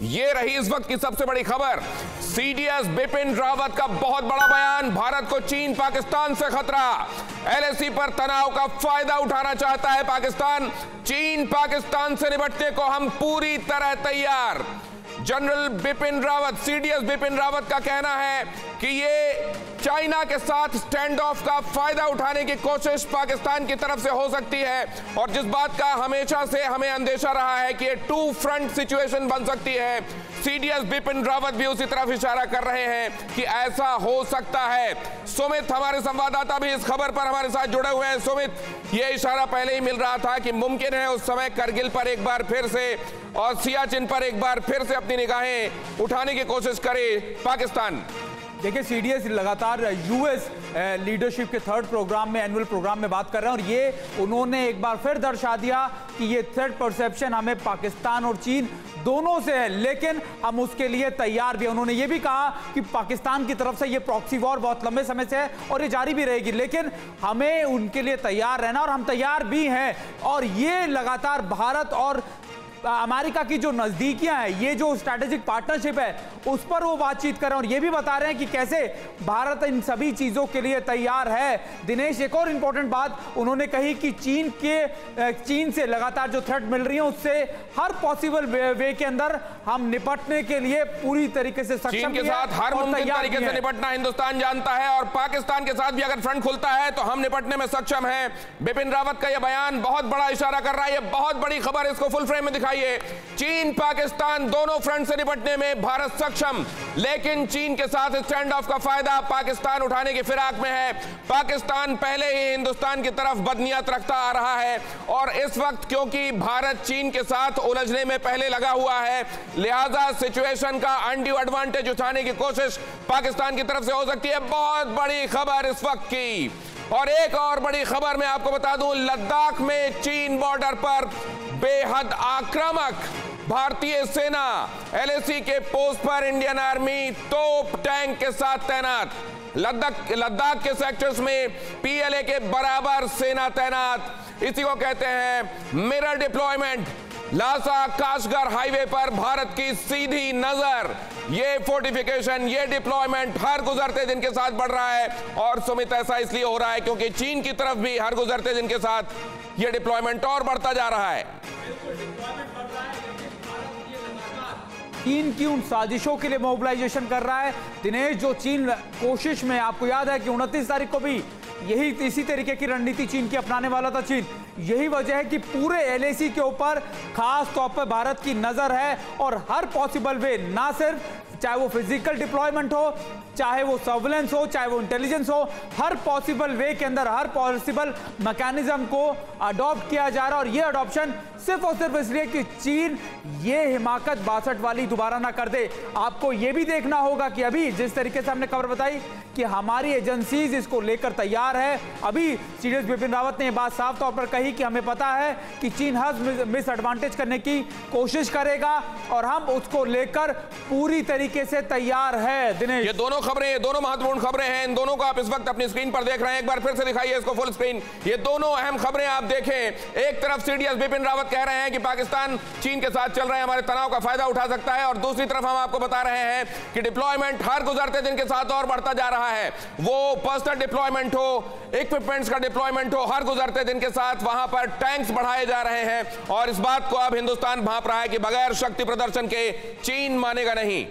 ये रही इस वक्त की सबसे बड़ी खबर। सीडीएस बिपिन रावत का बहुत बड़ा बयान, भारत को चीन पाकिस्तान से खतरा। एलएसी पर तनाव का फायदा उठाना चाहता है पाकिस्तान। चीन पाकिस्तान से निपटने को हम पूरी तरह तैयार। जनरल बिपिन रावत, सीडीएस बिपिन रावत का कहना है कि ये चाइना के साथ स्टैंड ऑफ का फायदा उठाने की कोशिश पाकिस्तान की तरफ से हो सकती है, और जिस बात का हमेशा से हमें अंदेशा रहा है कि ये टू फ्रंट सिचुएशन बन सकती है, सीडीएस बिपिन रावत भी उसी तरफ इशारा कर रहे हैं कि ऐसा हो सकता है। सुमित, हमारे संवाददाता भी इस खबर पर हमारे साथ जुड़े हुए हैं। सुमित, ये इशारा पहले ही मिल रहा था कि मुमकिन है उस समय करगिल पर एक बार फिर से और सियाचिन पर एक बार फिर से अपनी निगाहें उठाने की कोशिश करे पाकिस्तान। देखिए, सीडीएस लगातार यूएस लीडरशिप के थर्ड प्रोग्राम में, एनुअल प्रोग्राम में बात कर रहे हैं, और ये उन्होंने एक बार फिर दर्शा दिया कि ये थ्रेट परसेप्शन हमें पाकिस्तान और चीन दोनों से है, लेकिन हम उसके लिए तैयार भी हैं। उन्होंने ये भी कहा कि पाकिस्तान की तरफ से ये प्रॉक्सी वॉर बहुत लंबे समय से है और ये जारी भी रहेगी, लेकिन हमें उनके लिए तैयार रहना, और हम तैयार भी हैं। और ये लगातार भारत और अमेरिका की जो नजदीकियां हैं, ये जो स्ट्रैटेजिक पार्टनरशिप है, उस पर वो बातचीत कर रहे हैं, और ये भी बता रहे हैं कि कैसे भारत इन सभी चीजों के लिए तैयार है। दिनेश, एक और इंपॉर्टेंट बात उन्होंने कही कि चीन से लगातार जो थ्रेट मिल रही है, उससे हर पॉसिबल वे के अंदर हम निपटने के लिए पूरी तरीके से सक्षम चीन के साथ हर मुमकिन तरीके से निपटना हिंदुस्तान जानता है, और पाकिस्तान के साथ भी अगर फ्रंट खुलता है तो हम निपटने में सक्षम हैं। बिपिन रावत का यह बयान बहुत बड़ा इशारा कर रहा है। यह बहुत बड़ी खबर, इसको फुल फ्रेम में दिखाइए। चीन पाकिस्तान दोनों फ्रंट से निपटने में भारत सक्षम, लेकिन चीन के साथ स्टैंड ऑफ का फायदा पाकिस्तान उठाने की फिराक में है। पाकिस्तान पहले ही हिंदुस्तान की तरफ बदनीयत रखता आ रहा है, और इस वक्त क्योंकि भारत चीन के साथ उलझने में पहले लगा हुआ है, लिहाजा सिचुएशन का अनड्यू एडवांटेज उठाने की कोशिश पाकिस्तान की तरफ से हो सकती है। बहुत बड़ी खबर इस वक्त की। और एक और बड़ी खबर मैं आपको बता दूं, लद्दाख में चीन बॉर्डर पर बेहद आक्रामक भारतीय सेना एलएसी के पोस्ट पर इंडियन आर्मी तोप टैंक के साथ तैनात। लद्दाख के सेक्टर्स में पीएलए के बराबर सेना तैनात। इसी को कहते हैं mirror deployment. Lhasa Kashgar highway पर भारत की सीधी नजर, ये फोर्टिफिकेशन, ये डिप्लॉयमेंट हर गुजरते दिन के साथ बढ़ रहा है। और सुमित, ऐसा इसलिए हो रहा है क्योंकि चीन की तरफ भी हर गुजरते दिन के साथ ये डिप्लॉयमेंट और बढ़ता जा रहा है। चीन की उन साजिशों के लिए मोबिलाइजेशन कर रहा है दिनेश, जो चीन कोशिश में, आपको याद है कि 29 तारीख को भी यही इसी तरीके की रणनीति चीन की अपनाने वाला था चीन। यही वजह है कि पूरे एलएसी के ऊपर खास तौर पर भारत की नजर है, और हर पॉसिबल वे, ना सिर्फ चाहे वो फिजिकल डिप्लॉयमेंट हो, चाहे वो सर्विलेंस हो, चाहे वो इंटेलिजेंस हो, हर पॉसिबल वे के अंदर हर पॉसिबल मैकेनिज्म को अडॉप्ट किया जा रहा है। और ये अडॉप्शन सिर्फ और सिर्फ इसलिए कि चीन ये हिमाकत 62 वाली दोबारा ना कर दे। आपको ये भी देखना होगा कि अभी जिस तरीके से हमने खबर बताई कि हमारी एजेंसीज इसको लेकर तैयार है। अभी सीडीएस बिपिन रावत ने ये बात साफ तौर पर कही कि हमें पता है कि चीन हर मिस एडवांटेज करने की कोशिश करेगा, और हम उसको लेकर पूरी तरीके से तैयार है। दिनेश, ये दोनों खबरें, ये दोनों महत्वपूर्ण खबरें हैं। इन दोनों को आप इस वक्त अपनी स्क्रीन पर देख रहे हैं। एक बार फिर से दिखाइए इसको फुल स्क्रीन। ये दोनों अहम खबरें आप देखें। एक तरफ सीडीएस बिपिन रावत कह रहे हैं कि पाकिस्तान चीन के साथ चल रहे हैं, हमारे तनाव का फायदा उठा सकता है, और दूसरी तरफ हम आपको बता रहे हैं कि डिप्लॉयमेंट हर गुजरते दिन के साथ और बढ़ता जा रहा है। वो पर्सनल डिप्लॉयमेंट हो, इक्विपमेंट्स का डिप्लॉयमेंट हो, हर गुजरते दिन के साथ वहां पर टैंक्स बढ़ाए जा रहे हैं। और इस बात को अब हिंदुस्तान भांप रहा है कि बगैर शक्ति प्रदर्शन के चीन मानेगा नहीं।